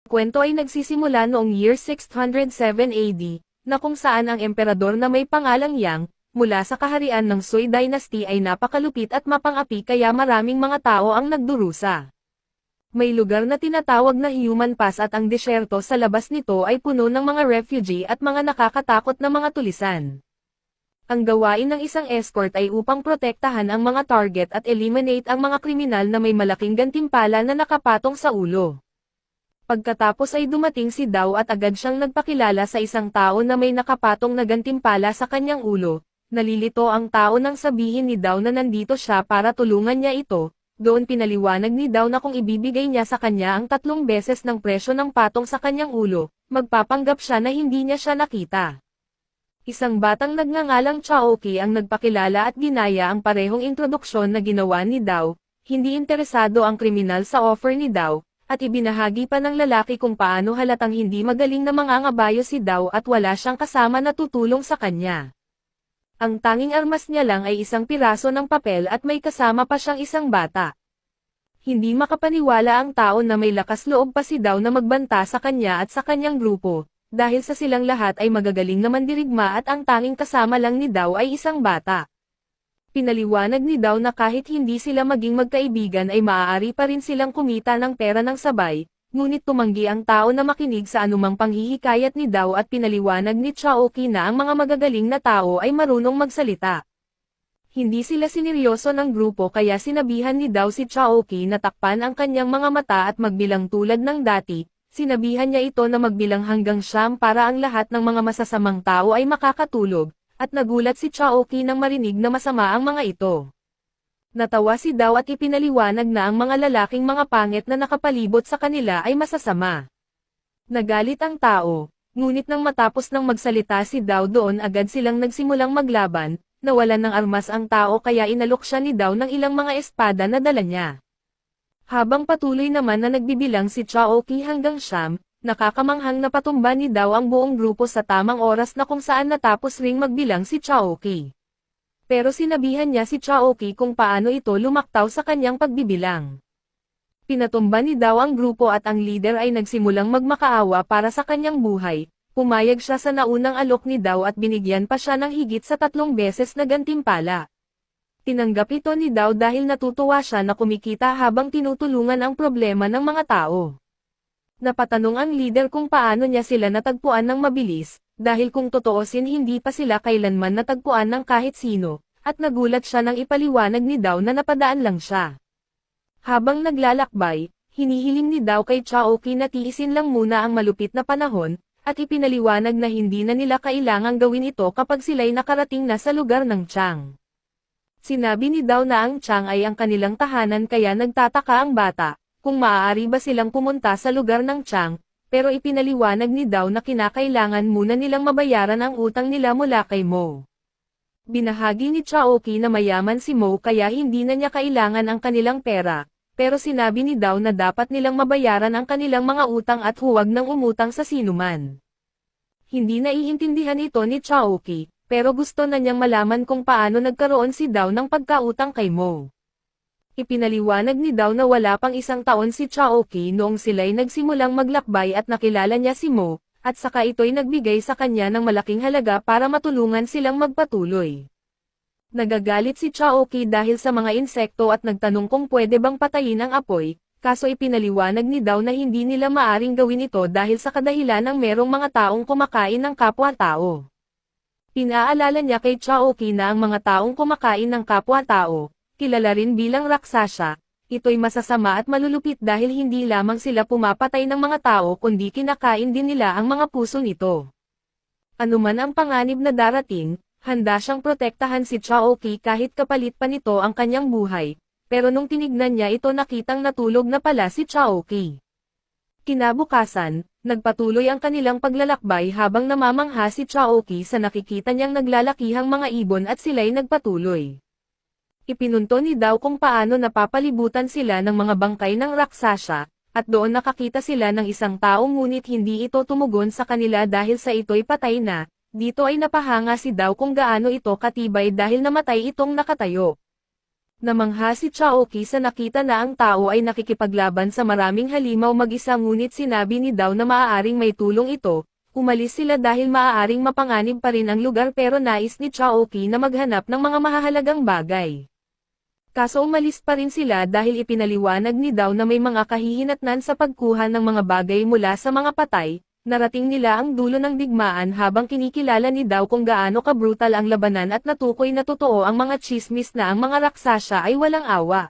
Kwento ay nagsisimula noong year 607 AD, na kung saan ang emperador na may pangalang Yang, mula sa kaharian ng Sui Dynasty ay napakalupit at mapang-api kaya maraming mga tao ang nagdurusa. May lugar na tinatawag na Human Pass at ang disyerto sa labas nito ay puno ng mga refugee at mga nakakatakot na mga tulisan. Ang gawain ng isang escort ay upang protektahan ang mga target at eliminate ang mga kriminal na may malaking gantimpala na nakapatong sa ulo. Pagkatapos ay dumating si Dao at agad siyang nagpakilala sa isang tao na may nakapatong na gantimpala sa kanyang ulo. Nalilito ang tao nang sabihin ni Dao na nandito siya para tulungan niya ito. Doon pinaliwanag ni Dao na kung ibibigay niya sa kanya ang 3 beses ng presyo ng patong sa kanyang ulo, magpapanggap siya na hindi niya siya nakita. Isang batang nagngangalang Chaoki ang nagpakilala at ginaya ang parehong introduksyon na ginawa ni Dao. Hindi interesado ang kriminal sa offer ni Dao, at ibinahagi pa ng lalaki kung paano halatang hindi magaling na mangangabayo si Dao at wala siyang kasama na tutulong sa kanya. Ang tanging armas niya lang ay isang piraso ng papel at may kasama pa siyang isang bata. Hindi makapaniwala ang tao na may lakas loob pa si Dao na magbanta sa kanya at sa kanyang grupo, dahil sa silang lahat ay magagaling na mandirigma at ang tanging kasama lang ni Dao ay isang bata. Pinaliwanag ni Dao na kahit hindi sila maging magkaibigan ay maaari pa rin silang kumita ng pera ng sabay, ngunit tumanggi ang tao na makinig sa anumang panghihikayat ni Dao at pinaliwanag ni Chaoki na ang mga magagaling na tao ay marunong magsalita. Hindi sila sineryoso ng grupo kaya sinabihan ni Dao si Chaoki na takpan ang kanyang mga mata at magbilang tulad ng dati, sinabihan niya ito na magbilang hanggang 9 para ang lahat ng mga masasamang tao ay makakatulog. At nagulat si Chaoki nang marinig na masama ang mga ito. Natawa si Dao at ipinaliwanag na ang mga lalaking mga pangit na nakapalibot sa kanila ay masasama. Nagalit ang tao, ngunit nang matapos ng magsalita si Dao doon agad silang nagsimulang maglaban, nawalan ng armas ang tao kaya inalok siya ni Dao ng ilang mga espada na dala niya. Habang patuloy naman na nagbibilang si Chaoki hanggang 9, nakakamanghang napatumba ni Dao ang buong grupo sa tamang oras na kung saan natapos ring magbilang si Chaoki. Pero sinabihan niya si Chaoki kung paano ito lumaktaw sa kanyang pagbibilang. Pinatumba ni Dao ang grupo at ang leader ay nagsimulang magmakaawa para sa kanyang buhay. Pumayag siya sa naunang alok ni Dao at binigyan pa siya ng higit sa 3 beses na gantimpala. Tinanggap ito ni Dao dahil natutuwa siya na kumikita habang tinutulungan ang problema ng mga tao. Napatanong ang leader kung paano niya sila natagpuan ng mabilis, dahil kung totoosin hindi pa sila kailanman natagpuan ng kahit sino, at nagulat siya nang ipaliwanag ni Dao na napadaan lang siya. Habang naglalakbay, hinihiling ni Dao kay Chaoki na tiisin lang muna ang malupit na panahon, at ipinaliwanag na hindi na nila kailangang gawin ito kapag sila'y nakarating na sa lugar ng Chang. Sinabi ni Dao na ang Chang ay ang kanilang tahanan kaya nagtataka ang bata, kung maaari ba silang pumunta sa lugar ng Chang, pero ipinaliwanag ni Dao na kinakailangan muna nilang mabayaran ang utang nila mula kay Mo. Binahagi ni Chaoki na mayaman si Mo kaya hindi na niya kailangan ang kanilang pera, pero sinabi ni Dao na dapat nilang mabayaran ang kanilang mga utang at huwag nang umutang sa sinuman. Hindi naiintindihan ito ni Chaoki, pero gusto na niyang malaman kung paano nagkaroon si Dao ng pagkautang kay Mo. Ipinaliwanag ni Dao na wala pang 1 taon si Chaoki noong sila'y nagsimulang maglakbay at nakilala niya si Mo, at saka ito'y nagbigay sa kanya ng malaking halaga para matulungan silang magpatuloy. Nagagalit si Chaoki dahil sa mga insekto at nagtanong kung pwede bang patayin ang apoy, kaso ipinaliwanag ni Dao na hindi nila maaring gawin ito dahil sa kadahilan ng merong mga taong kumakain ng kapwa-tao. Pinaalala niya kay Chaoki na ang mga taong kumakain ng kapwa-tao, kilala rin bilang raksasa, ito'y masasama at malulupit dahil hindi lamang sila pumapatay ng mga tao kundi kinakain din nila ang mga puso nito. Anuman ang panganib na darating, handa siyang protektahan si Chaoki kahit kapalit pa nito ang kanyang buhay, pero nung tinignan niya ito nakitang natulog na pala si Chaoki. Kinabukasan, nagpatuloy ang kanilang paglalakbay habang namamangha si Chaoki sa nakikita niyang naglalakihang mga ibon at sila'y nagpatuloy. Ipinunto ni Dao kung paano napapalibutan sila ng mga bangkay ng raksasa, at doon nakakita sila ng isang tao ngunit hindi ito tumugon sa kanila dahil sa ito'y patay na. Dito ay napahanga si Dao kung gaano ito katibay dahil namatay itong nakatayo. Namangha si Chaoki sa nakita na ang tao ay nakikipaglaban sa maraming halimaw mag-isa ngunit sinabi ni Dao na maaaring may tulong ito. Umalis sila dahil maaaring mapanganib pa rin ang lugar pero nais ni Chaoki na maghanap ng mga mahahalagang bagay. Kaso umalis pa rin sila dahil ipinaliwanag ni Dao na may mga kahihinatnan sa pagkuha ng mga bagay mula sa mga patay. Narating nila ang dulo ng digmaan habang kinikilala ni Dao kung gaano ka-brutal ang labanan at natukoy na totoo ang mga tsismis na ang mga raksasa ay walang awa.